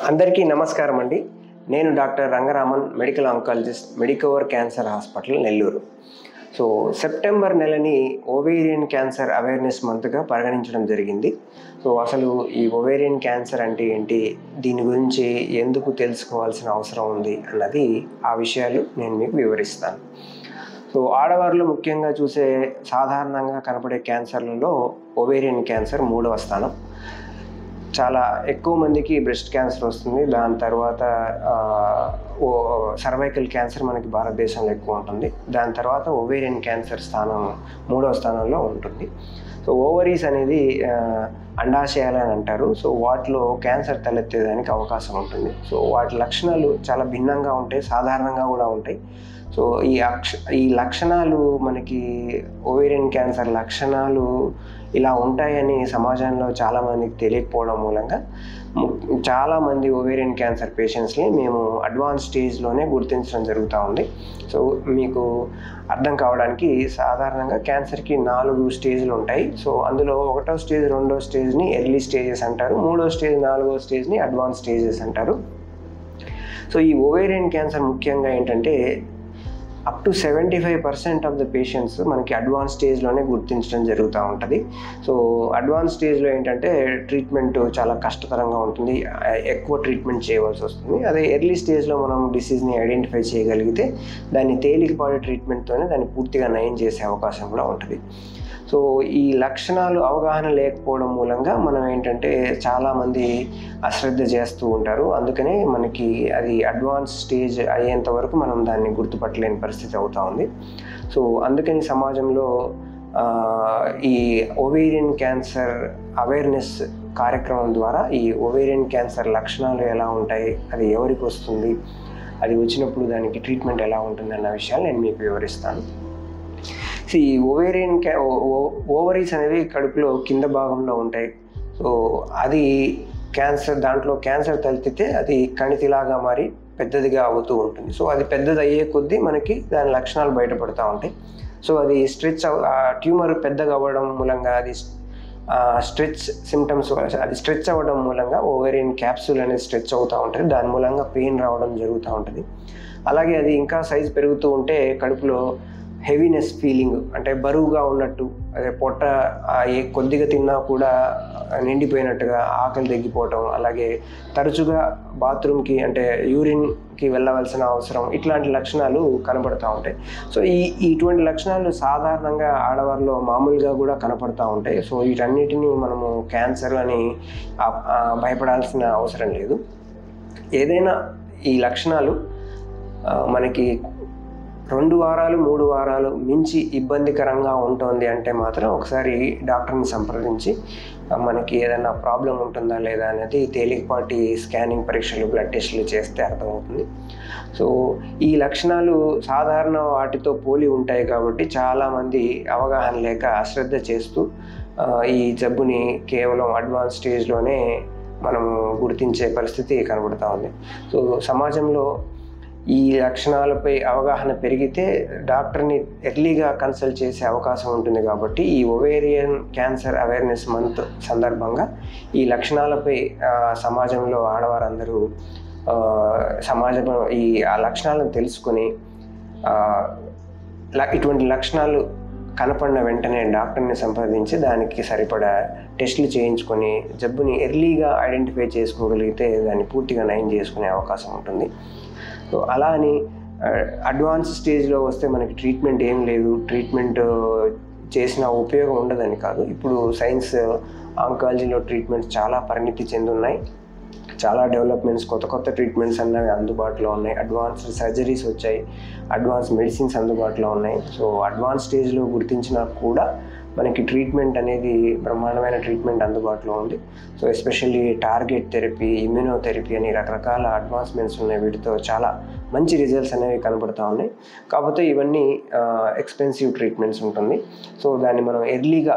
అందరికీ నమస్కారం అండి. నేను doctor Rangaraman, medical oncologist, Medicover cancer hospital, Nellore. September నెలని ఓవేరియన్ క్యాన్సర్ అవేర్నెస్ మంత్గా పరిగణించడం జరిగింది. అసలు ఈ ఓవేరియన్ క్యాన్సర్ అంటే ఏంటి, దీని గురించి ఎందుకు తెలుసుకోవాల్సిన అవసరం ఉంది అన్నది, ఆ విషయాలు నేను మీకు వివరిస్తాను. ఆడవారిలో ముఖ్యంగా చూసే సాధారణంగా కనపడే క్యాన్సర్లలో ఓవేరియన్ క్యాన్సర్ 3వ స్థానం. చాలా ఎక్కువ మందికి బ్రెస్ట్ క్యాన్సర్ వస్తుంది. దాని తర్వాత సర్వైకల్ క్యాన్సర్ మనకి భారతదేశంలో ఎక్కువ ఉంటుంది. దాని తర్వాత ఓవేరియన్ క్యాన్సర్ 3వ స్థానంలో ఉంటుంది. ఓవరీస్ అనేది అండాశయాలు అని అంటారు. వాటిలో క్యాన్సర్ తలెత్తేదానికి అవకాశం ఉంటుంది. వాటి లక్షణాలు చాలా భిన్నంగా ఉంటాయి, సాధారణంగా కూడా ఉంటాయి. ఈ లక్షణాలు మనకి ఓవేరియన్ క్యాన్సర్ లక్షణాలు ఇలా ఉంటాయని సమాజంలో చాలామందికి తెలియకపోవడం మూలంగా చాలామంది ఓవేరియన్ క్యాన్సర్ పేషెంట్స్ని మేము అడ్వాన్స్ స్టేజ్లోనే గుర్తించడం జరుగుతూ ఉంది. మీకు అర్థం కావడానికి సాధారణంగా క్యాన్సర్కి 4 స్టేజ్లు ఉంటాయి. అందులో 1వ స్టేజ్, 2వ స్టేజ్ని ఎర్లీ స్టేజెస్ అంటారు. 3వ స్టేజ్, 4వ స్టేజ్ని అడ్వాన్స్ స్టేజెస్ అంటారు. ఈ ఓవేరియన్ క్యాన్సర్ ముఖ్యంగా ఏంటంటే up to 75% of the patients మనకి అడ్వాన్స్ స్టేజ్లోనే గుర్తించడం జరుగుతూ ఉంటుంది. అడ్వాన్స్ స్టేజ్లో ఏంటంటే ట్రీట్మెంట్ చాలా కష్టతరంగా ఉంటుంది, ఎక్కువ ట్రీట్మెంట్ చేయవలసి వస్తుంది. అదే ఎర్లీ స్టేజ్లో మనం డిసీజ్ని ఐడెంటిఫై చేయగలిగితే దాన్ని తేలికపాటి ట్రీట్మెంట్తోనే దాన్ని పూర్తిగా నయం చేసే అవకాశం కూడా ఉంటుంది. ఈ లక్షణాలు అవగాహన లేకపోవడం మూలంగా మనం ఏంటంటే చాలామంది అశ్రద్ధ చేస్తూ ఉంటారు. అందుకనే మనకి అది అడ్వాన్స్ స్టేజ్ అయ్యేంత వరకు మనం దాన్ని గుర్తుపట్టలేని పరిస్థితి అవుతూ ఉంది. అందుకని సమాజంలో ఈ ఓవేరియన్ క్యాన్సర్ అవేర్నెస్ కార్యక్రమం ద్వారా ఈ ఓవేరియన్ క్యాన్సర్ లక్షణాలు ఎలా ఉంటాయి, అది ఎవరికి వస్తుంది, అది వచ్చినప్పుడు దానికి ట్రీట్మెంట్ ఎలా ఉంటుంది అన్న విషయాలు నేను మీకు వివరిస్తాను. ఈ ఓవరీస్ అనేవి కడుపులో కింద భాగంలో ఉంటాయి. అది దాంట్లో క్యాన్సర్ తలెత్తితే అది కణితిలాగా మారి పెద్దదిగా అవుతూ ఉంటుంది. అది పెద్దది అయ్యే కొద్దీ మనకి దాని లక్షణాలు బయటపడుతూ ఉంటాయి. అది ట్యూమర్ పెద్దగా అవ్వడం మూలంగా అది స్ట్రెచ్ అవ్వడం మూలంగా ఓవేరియన్ క్యాప్సూల్ అనేది స్ట్రెచ్ అవుతూ ఉంటుంది. దాని మూలంగా పెయిన్ రావడం జరుగుతూ ఉంటుంది. అలాగే అది ఇంకా సైజ్ పెరుగుతూ ఉంటే కడుపులో హెవీనెస్ ఫీలింగ్, అంటే బరువుగా ఉన్నట్టు, అదే పొట్ట కొద్దిగా తిన్నా కూడా నిండిపోయినట్టుగా, ఆకలి తగ్గిపోవటం, అలాగే తరచుగా బాత్రూమ్కి అంటే యూరిన్కి వెళ్ళవలసిన అవసరం, ఇట్లాంటి లక్షణాలు కనపడుతూ ఉంటాయి. ఇటువంటి లక్షణాలు సాధారణంగా ఆడవారిలో మామూలుగా కూడా కనపడుతూ ఉంటాయి. వీటన్నిటినీ మనము క్యాన్సర్ అని భయపడాల్సిన అవసరం లేదు. ఏదైనా ఈ లక్షణాలు మనకి 2 వారాలు 3 వారాలు మించి ఇబ్బందికరంగా ఉంటుంది అంటే మాత్రం ఒకసారి డాక్టర్ని సంప్రదించి మనకి ఏదైనా ప్రాబ్లం ఉంటుందా లేదా అనేది తేలికపాటి స్కానింగ్ పరీక్షలు, బ్లడ్ టెస్టులు చేస్తే అర్థమవుతుంది. ఈ లక్షణాలు సాధారణ వాటితో పోలి ఉంటాయి కాబట్టి చాలామంది అవగాహన లేక అశ్రద్ధ చేస్తూ ఈ జబ్బుని కేవలం అడ్వాన్స్ స్టేజ్లోనే మనము గుర్తించే పరిస్థితి కనబడుతూ ఉంది. సమాజంలో ఈ లక్షణాలపై అవగాహన పెరిగితే డాక్టర్ని ఎర్లీగా కన్సల్ట్ చేసే అవకాశం ఉంటుంది. కాబట్టి ఈ ఓవేరియన్ క్యాన్సర్ అవేర్నెస్ మంత్ సందర్భంగా ఈ లక్షణాలపై సమాజంలో ఆడవారందరూ ఆ లక్షణాలను తెలుసుకొని ఇటువంటి లక్షణాలు కనపడిన వెంటనే డాక్టర్ని సంప్రదించి దానికి సరిపడా టెస్టులు చేయించుకొని జబ్బుని ఎర్లీగా ఐడెంటిఫై చేసుకోగలిగితే దాన్ని పూర్తిగా నయం చేసుకునే అవకాశం ఉంటుంది. అలా అని అడ్వాన్స్ స్టేజ్లో వస్తే మనకి ట్రీట్మెంట్ ఏం లేదు, ట్రీట్మెంట్ చేసిన ఉపయోగం ఉండదని కాదు. ఇప్పుడు సైన్స్ ఆంకాలజీలో ట్రీట్మెంట్స్ చాలా పరిణితి చెందున్నాయి. చాలా డెవలప్మెంట్స్, కొత్త ట్రీట్మెంట్స్ అన్నవి అందుబాటులో ఉన్నాయి. అడ్వాన్స్ సర్జరీస్ వచ్చాయి, అడ్వాన్స్ మెడిసిన్స్ అందుబాటులో ఉన్నాయి. అడ్వాన్స్ స్టేజ్లో గుర్తించినా కూడా మనకి ట్రీట్మెంట్ అనేది బ్రహ్మాండమైన ట్రీట్మెంట్ అందుబాటులో ఉంది. ఎస్పెషల్లీ టార్గెట్ థెరపీ, ఇమ్యూనోథెరపీ అని రకరకాల అడ్వాన్స్మెంట్స్ ఉన్నాయి. వీటితో చాలా మంచి రిజల్ట్స్ అనేవి కనబడుతూ ఉన్నాయి. కాకపోతే ఇవన్నీ ఎక్స్పెన్సివ్ ట్రీట్మెంట్స్ ఉంటుంది. దాన్ని మనం ఎర్లీగా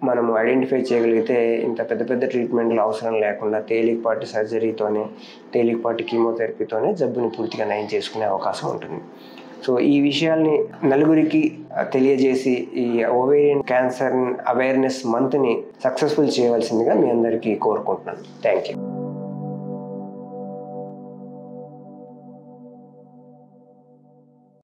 మనము ఐడెంటిఫై చేయగలిగితే ఇంత పెద్ద ట్రీట్మెంట్లు అవసరం లేకుండా తేలికపాటి సర్జరీతోనే, తేలికపాటి కీమోథెరపీతోనే జబ్బుని పూర్తిగా నయం చేసుకునే అవకాశం ఉంటుంది. ఈ విషయాల్ని నలుగురికి తెలియజేసి ఈ ఓవేరియన్ క్యాన్సర్ అవేర్నెస్ మంత్ని సక్సెస్ఫుల్ చేయవలసిందిగా మీ అందరికీ కోరుకుంటున్నాను. Thank you.